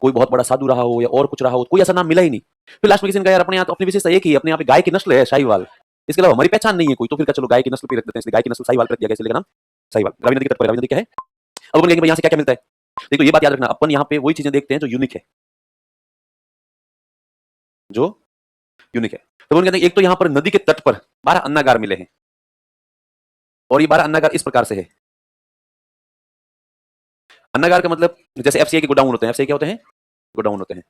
कोई बहुत बड़ा साधु रहा हो या और कुछ रहा हो, कोई ऐसा नाम मिला ही नहीं। फिर लास्ट में किसी ने कहा यार अपने यहाँ तो अपनी विशेषता एक ही है, अपने यहाँ पे गाय की नस्ल है शाहीवाल, इसके अलावा हमारी पहचान नहीं है कोई, तो फिर क्या चलो गाय की नस्ल पे रख देते हैं, इसलिए गाय की नस्ल शाहीवाल रख दिया गया, इसलिए नाम शाहीवाल। रावी नदी के तट पर रावी नदी क्या है। अब अपन कहेंगे यहाँ से क्या क्या मिलता है, देखो ये बात याद रखना, अपन यहाँ पे वही चीजें देखते हैं जो यूनिक है, जो यूनिक है। तो कहते हैं एक तो यहाँ पर नदी के तट पर 12 अन्नागार मिले हैं, और ये 12 अन्नागार इस प्रकार से है। अन्नागार का मतलब जैसे एफसीआई के गोडाउन होते हैं, एफसीआई क्या होते हैं, गोडाउन होते हैं।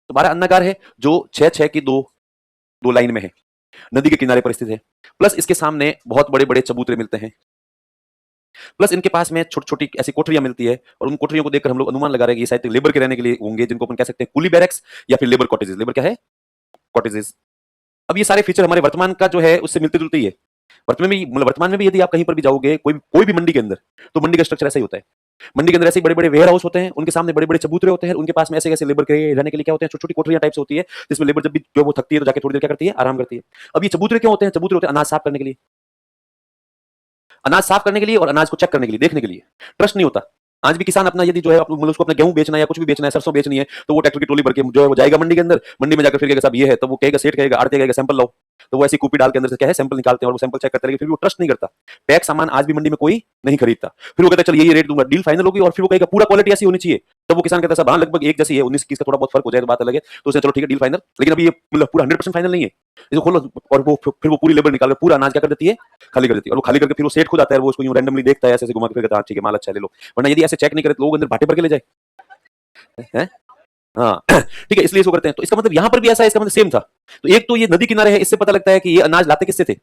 तो 12 अन्नागार है जो 6-6 की दो दो लाइन में है, नदी के किनारे पर स्थित है। प्लस इसके सामने बहुत बड़े बड़े चबूतरे मिलते हैं, प्लस इनके पास में छोटी छोटी ऐसी कोठरियां मिलती है, और उन कोठरियों को देखकर हम लोग अनुमान लगा रहे हैं कि ये शायद लेबर के रहने के लिए होंगे, जिनको अपन कह सकते हैं कुली बैरक्स या फिर लेबर कॉटेजेस। लेबर क्या है, कॉटेजेस। अब ये सारे फीचर हमारे वर्तमान का जो है उससे मिलते जुलते ही है। वर्तमान में भी यदि आप कहीं पर भी जाओगे कोई भी मंडी के अंदर, तो मंडी का स्ट्रक्चर ऐसा ही होता है। मंडी के अंदर ऐसे बड़े बड़े वेयर हाउस होते हैं, उनके सामने बड़े बड़े चबूतरे होते हैं, उनके पास में ऐसे ऐसे लेबर के रहने के लिए क्या होते हैं, छोटी छोटी कोठरियां टाइप से होती है, जिसमें लेबर जब भी जो वो थकती है तो जाके थोड़ी देर क्या करती है, आराम करती है। अब ये चबूतरे क्यों होते हैं, चबूतरे होते हैं अनाज साफ करने के लिए, अनाज साफ करने के लिए और अनाज को चेक करने के लिए, देखने के लिए। ट्रस्ट नहीं होता। आज भी किसान अपना यदि जो है उसको अपना गेहूं बेचना है या कुछ भी बेचना है, सरसों बेचनी है, तो वो ट्रैक्टर की ट्रॉली भर के जो है वो जाएगा मंडी के अंदर, मंडी में जाकर फिर कहेगा साहब ये है, तो वो कहेगा सेठ कहेगा आड़ती कहेगा सैंपल लाओ, तो वो ऐसी कूपी डाल के अंदर से क्या है सैंपल निकालते हैं और वो सैंपल चेक करते हैं, फिर वो ट्रस्ट नहीं करता। पैक सामान आज भी मंडी में कोई नहीं खरीदता। फिर वो कहता है चल ये रेट दूंगा, डील फाइनल होगी, और फिर वो कहेगा पूरा क्वालिटी ऐसी होनी चाहिए, तब वो किसान कहता है साहब हाँ लगभग एक जैसी है, 19-21 का थोड़ा बहुत फर्क हो जाए तो बात अलग है, तो उसने चलो ठीक है डील फाइनल। लेकिन अभी ये मतलब पूरा 100% फाइनल नहीं है, इसको खोलो और वो फिर वो पूरी लेबर निकाल कर पूरा अनाज क्या कर देती है, खाली कर देती है। और वो खाली करके फिर वो सेठ खुद आता है, वो उसको यूं रैंडमली देखता है, ऐसे घुमा के फिर कहता है ठीक है माल अच्छा ले लो, वरना यदि ऐसे चेक नहीं करे तो लोग अंदर भाटे भर के ले जाए हैं। हाँ ठीक है, इसलिए इसको करते हैं। तो इसका मतलब यहाँ पर भी ऐसा है, इसका मतलब सेम था। तो एक तो ये नदी किनारे है, इससे पता लगता है कि ये अनाज लाते किससे थे,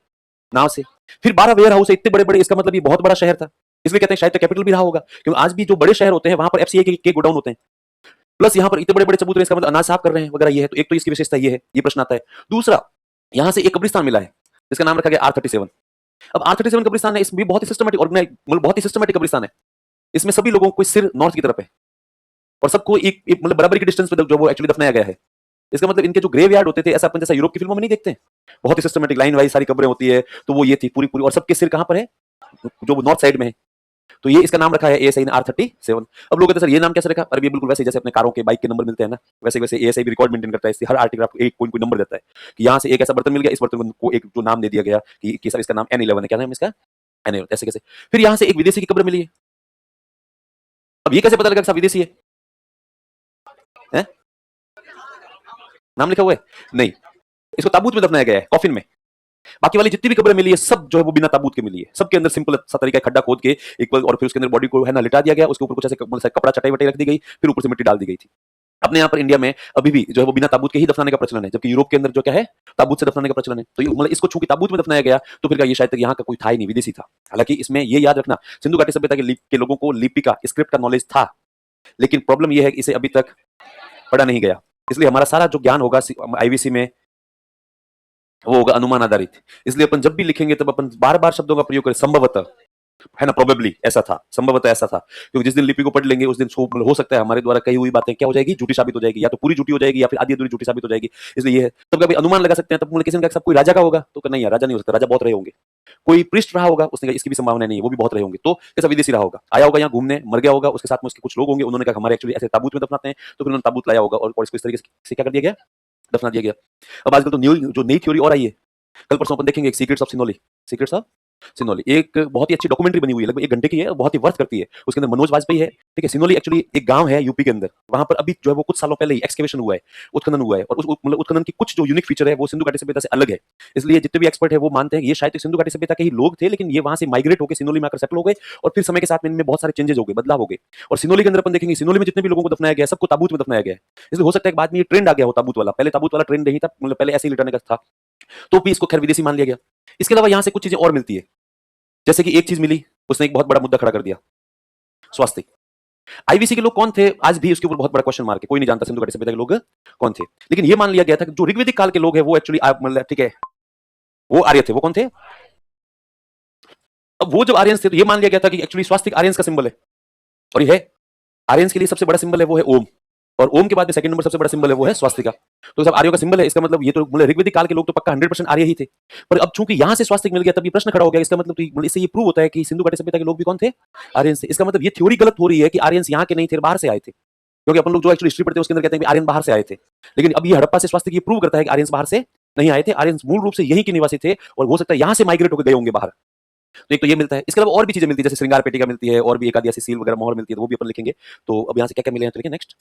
नाव से। फिर 12 वेयर हाउस है इतने बड़े बड़े, इसका मतलब ये बहुत बड़ा शहर था, इसलिए कहते हैं शायद कैपिटल भी रहा होगा, क्योंकि आज भी जो बड़े शहर होते हैं वहां पर एफसीआई के गोडाउन होते हैं। प्लस यहाँ पर इतने बड़े बड़े चबूतरे, इसका मतलब अनाज साफ कर रहे हैं वगैरह, ये है। तो एक तो इसकी विशेषता ये है, ये प्रश्न आता है। दूसरा, यहाँ से एक कब्रिस्तान मिला है, इसका नाम रखा गया R37। अब R37 कब्रिस्तान है, इसमें बहुत ही सिस्टमेटिक ऑर्गेनाइज, मतलब बहुत ही सिस्टमेटिक कब्रिस्तान है। इसमें सभी लोगों को सिर नॉर्थ की तरफ है, और सबको एक मतलब बराबर की डिस्टेंस पे जो वो एक्चुअली दफनाया गया है। इसका मतलब इनके जो ग्रेव यार्ड होते थे, ऐसा अपन जैसा यूरोप की फिल्मों में नहीं देखते हैं, बहुत ही सिस्टमेटिक लाइन वाइज सारी कब्रें होती है, तो वो ये थी पूरी पूरी, और सबके सिर कहां पर है, जो नॉर्थ साइड में है। तो ये इसका नाम रखा है एएसआई ने R37। अब लोग कहते हैं सर ये नाम कैसे रखा, और ये बिल्कुल वैसे जैसे अपने कारों के बाइक के नंबर मिलते हैं ना, वैसे वैसे एएसआई भी रिकॉर्ड मेंटेन करता है, इससे हर आर्टिकल आपको एक कोई नंबर देता है कि यहाँ से एक ऐसा बर्तन मिल गया, इस बर्तन को एक जो नाम दे दिया गया कि सर इसका नाम N11 है, क्या नाम इसका N11, ऐसे कैसे। फिर यहाँ से एक विदेशी की कब्र मिली है। अब ये कैसे पता लगा सब विदेशी है, नाम लिखा हुआ है नहीं, इसको ताबूत में दफनाया गया है, कॉफिन में। बाकी वाली जितनी भी कब्रें मिली है सब जो है वो बिना ताबूत के मिली है, सबके अंदर सिंपल सा तरीका खड्डा खोद के एक बार, और फिर उसके अंदर बॉडी को है ना लिटा दिया गया, उसके ऊपर कुछ ऐसे कपड़ा चटाई वटाई रख दी गई, फिर ऊपर से मिट्टी डाल दी गई थी। अपने यहाँ पर इंडिया में अभी भी जो है वो बिना ताबूत के ही दफनाने का प्रचलन है, जबकि यूरोप के अंदर जो क्या है ताबूत से दफनाने का प्रचलन है। तो मतलब इसको चूंकि ताबूत में दफनाया गया, तो फिर ये शायद तक यहाँ का कोई था ही नहीं, विदेशी था। हालांकि इसमें ये याद रखना, सिंधु घाटी सभ्यता के लोगों को लिपि का, स्क्रिप्ट का नॉलेज था, लेकिन प्रॉब्लम यह है कि इसे अभी तक पढ़ा नहीं गया, इसलिए हमारा सारा जो ज्ञान होगा आईवीसी में वो होगा अनुमान आधारित। इसलिए अपन जब भी लिखेंगे तब अपन बार बार शब्दों का प्रयोग करें, संभवतः, है ना, प्रोबेबली ऐसा था, संभवतः ऐसा था, क्योंकि जिस दिन लिपि को पढ़ लेंगे उस दिन हो सकता है हमारे द्वारा कही हुई बातें क्या हो जाएगी, झूठी साबित हो जाएगी, या तो पूरी झूठी हो जाएगी या फिर आधी अधूरी झूठी साबित हो जाएगी। इसलिए ये है, तब कभी अनुमान लगा सकते हैं। तब किसी ने कहा कोई राजा का होगा, तो नहीं यार राजा नहीं हो सकता, राजा बहुत रहे होंगे। कोई पृष्ठ रहा होगा, उसने कहा इसकी भी संभावना नहीं है, वो भी बहुत रहे होंगे। तो कैसा विदेशी रहा होगा, आया होगा यहाँ घूमने, मर गया होगा, उसके साथ में उसके कुछ लोग होंगे, उन्होंने कहा हमारे एक्चुअली ऐसे ताबूत में दफनाते हैं, तो फिर उन्होंने ताबूत लाया होगा और इसको इस तरीके से क्या कर दिया गया, दफना दिया गया। अब आजकल तो नई थ्योरी और आई है, कल परसों अपन देखेंगे, सीक्रेट्स ऑफ सिनोली। सीक्रेट्स ऑफ सिनोली एक बहुत ही अच्छी डॉक्यूमेंट्री बनी हुई है, लगभग 1 घंटे की है, बहुत ही वर्थ करती है। उसके अंदर मनोज वाजपेयी है, ठीक है। सिनोली एक्चुअली एक गांव है यूपी के अंदर, वहां पर अभी जो है वो कुछ सालों पहले ही एक्सकेवेशन हुआ है, उत्खनन हुआ है, और उस मतलब उत्खनन की कुछ जो यूनिक फीचर है वो सिंधु घाटी सभ्यता से अलग है। इसलिए जितने भी एक्सपर्ट है वो मानते हैं कि ये शायद सिंधु घाटी सभ्यता के ही लोग थे, लेकिन ये वहां से माइग्रेट होकर सिनोली में आकर सेटल हो गए, और फिर समय के साथ में इनमें बहुत सारे चेंजेस हो गए, बदलाव हो गए। और सिनोली के अंदर अपन देखेंगे, सिनोली में जितने भी लोगों को दफनाया गया सबको ताबूत में दफनाया गया है। इसलिए हो सकता है कि बाद में ये ट्रेंड आ गया हो ताबूत वाला, पहले ताबूत वाला ट्रेंड नहीं था, मतलब पहले ऐसे ही लिटाने का था, तो भी इसको खैर विदेशी मान लिया गया। इसके अलावा यहाँ से कुछ चीजें और मिलती है, जैसे कि एक चीज मिली, उसने एक बहुत बड़ा मुद्दा खड़ा कर दिया, स्वास्तिक। आईवीसी के लोग कौन थे, आज भी उसके ऊपर बहुत बड़ा क्वेश्चन मार्क है, कोई नहीं जानता सिंधु घाटी सभ्यता के लोग कौन थे। लेकिन ये मान लिया गया था कि जो ऋग्वेदिक काल के लोग हैं वो एक्चुअली मतलब ठीक है वो आर्य थे। वो कौन थे, अब वो जब आर्यंस थे तो ये मान लिया गया था कि एक्चुअली स्वास्तिक आर्यंस का सिंबल है, और ये है आर्यंस के लिए सबसे बड़ा सिंबल है वो है ओम, और ओम के बाद में सेकंड नंबर सबसे बड़ा सिंबल है वो है स्वास्तिका। तो सब आर्यों का सिंबल है, इसका मतलब ये तो मतलब ऋग्वेदिक काल के लोग तो पक्का 100% आर्य ही थे। पर अब चूंकि यहां से स्वास्तिक मिल गया तब ये प्रश्न खड़ा हो गया, इसका मतलब तो इससे ये प्रूव होता है कि सिंधु घाटी सभ्यता के लोग भी कौन थे, आर्यंस थे। इसका मतलब ये थ्योरी गलत हो रही है कि आर्यंस यहाँ के नहीं थे, बाहर से आए थे। क्योंकि अपन लोग जो एक्चुअली हिस्ट्री पढ़ते हैं उसके अंदर कहते हैं कि आर्यन बाहर से आए थे, लेकिन अब ये हड़प्पा से स्वास्थ्य प्रूव करता है कि आर्यंस बाहर से नहीं आए थे, आर्यंस मूल रूप से यहीं के निवासी थे और हो सकता है यहाँ से माइग्रेट होकर गए होंगे बाहर। तो एक तो ये मिलता है, इसके अलावा और भी चीजें मिलती है, जैसे श्रृंगार पेटिका मिलती है और भी एक आदि ऐसी सील वगैरह मोहर मिलती है, तो वो भी अपन लिखेंगे। तो अब यहाँ से क्या क्या मिले हैं तो लिखें नेक्स्ट।